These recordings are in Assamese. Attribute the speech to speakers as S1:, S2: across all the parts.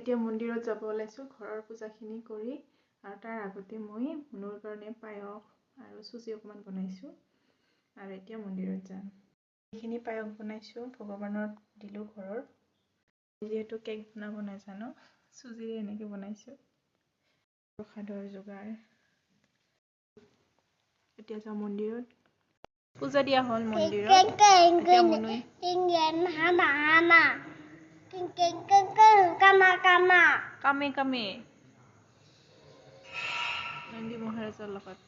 S1: এতিয়া মন্দিৰত যাব ওলাইছোঁ ঘৰৰ পূজাখিনি কৰি আৰু তাৰ আগতে মই মুনুৰ কাৰণে পায়স আৰু চুজি অকণমান বনাইছোঁ আৰু এতিয়া মন্দিৰত যাম। এইখিনি পায়স বনাইছোঁ ভগৱানৰ দিলোঁ ঘৰৰ। যিহেতু কেক বনাব নাজানো চুজিৰে এনেকৈ বনাইছোঁ। প্ৰসাদৰ যোগাৰ। এতিয়া যাওঁ মন্দিৰত। পূজা দিয়া হ'ল মন্দিৰত। এতিয়া মুনুই কামে কামে নন্দী মহাৰাজৰ লগত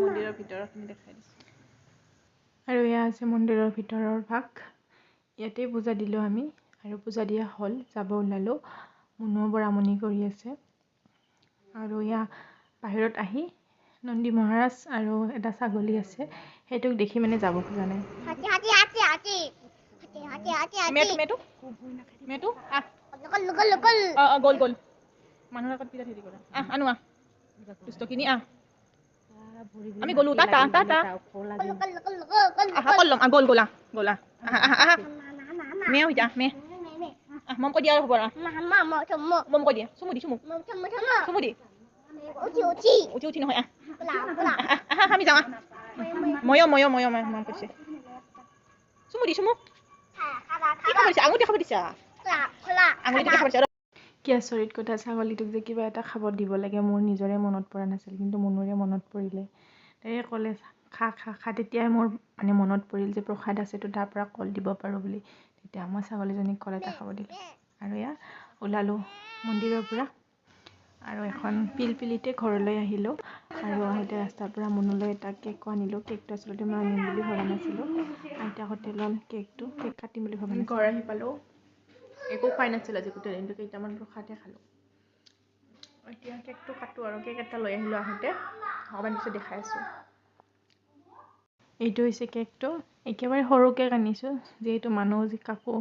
S1: মন্দিৰৰ ভিতৰখিনি দেখাই দিছোঁ। আৰু এয়া আছে মন্দিৰৰ ভিতৰৰ ভাগ। ইয়াতে পূজা দিলোঁ আমি আৰু পূজা দিয়া হ'ল যাব ওলালোঁ। মুনুও বৰ আমনি কৰি আছে আৰু এয়া বাহিৰত আহি নন্দী মহাৰাজ আৰু এটা ছাগলী আছে সেইটোক দেখি মানে যাব খোজা নাই। গ'ল গ'ল মানুহৰ আগত পিছত হেৰি কৰা আনো দুষ্টখিনি আমি গ'লো টাটা ল'ম গ'ল গ'লা গ'লা মেও যা মে মম কৈ দিয়া হ'ব মম কৈ দিয়া চুমু দি উঠি উঠি নহয় আমি যাওঁ ময়ো মম কৈছে চুমু দি চুমু কি খাব দিছা আঙুলি দেখাব দিছা আঙুলিটো দেখাব দিছা। কি আচৰিত কথা ছাগলীটোক যে কিবা এটা খাব দিব লাগে মোৰ নিজৰে মনত পৰা নাছিল কিন্তু মুনুৰে মনত পৰিলে। তাই ক'লে খা খা খা তেতিয়াই মোৰ মানে মনত পৰিল যে প্ৰসাদ আছেতো তাৰ পৰা কল দিব পাৰোঁ বুলি। তেতিয়া মই ছাগলীজনীক কল এটা খাব দিলোঁ আৰু এয়া ওলালোঁ মন্দিৰৰ পৰা আৰু এখন পিলপিলিতে ঘৰলৈ আহিলোঁ আৰু আহোঁতে ৰাস্তাৰ পৰা মুনুলৈ এটা কেকো আনিলোঁ। কেকটো আচলতে মই আনিম বুলি ভবা নাছিলোঁ। আইতাহঁতে ল'ল কেক কাটিম বুলি ভবা নাছিলোঁ। ঘৰ আহি পালোঁ একো খোৱাই নাছিল আজি গোটেই দিনটো কেইটামান প্ৰসাদে খালোঁ। এতিয়া কেকটো কাটোঁ আৰু কেক এটা লৈ আহিলোঁ আহোঁতে অকণমান পিছত দেখাই আছোঁ। এইটো হৈছে কেকটো একেবাৰে সৰু কেক আনিছোঁ যিহেতু মানুহ কাকো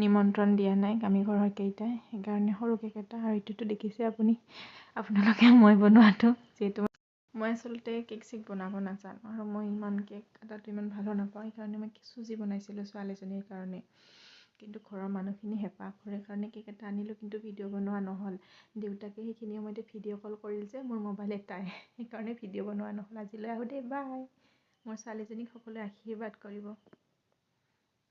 S1: নিমন্ত্ৰণ দিয়া নাই আমি ঘৰৰ কেইটাই সেইকাৰণে সৰু কেক এটা। আৰু এইটোতো দেখিছে আপোনালোকে মই বনোৱাটো যিহেতু মই আচলতে কেক চেক বনাব নাজানো আৰু মই ইমান কেক কটাটো ইমান ভালো নাপাওঁ সেইকাৰণে মই চুজি বনাইছিলোঁ ছোৱালীজনীৰ কাৰণে। কিন্তু ঘৰৰ মানুহখিনি হেঁপাহ কৰে কাৰণে কেক এটা আনিলোঁ কিন্তু ভিডিঅ' বনোৱা নহ'ল। দেউতাকে সেইখিনি সময়তে ভিডিঅ' কল কৰিল যে মোৰ মোবাইল এটাই সেইকাৰণে ভিডিঅ' বনোৱা নহ'ল। আজিলৈ আহোঁ দেই বাই। মোৰ ছোৱালীজনীক সকলোৱে আশীৰ্বাদ কৰিব।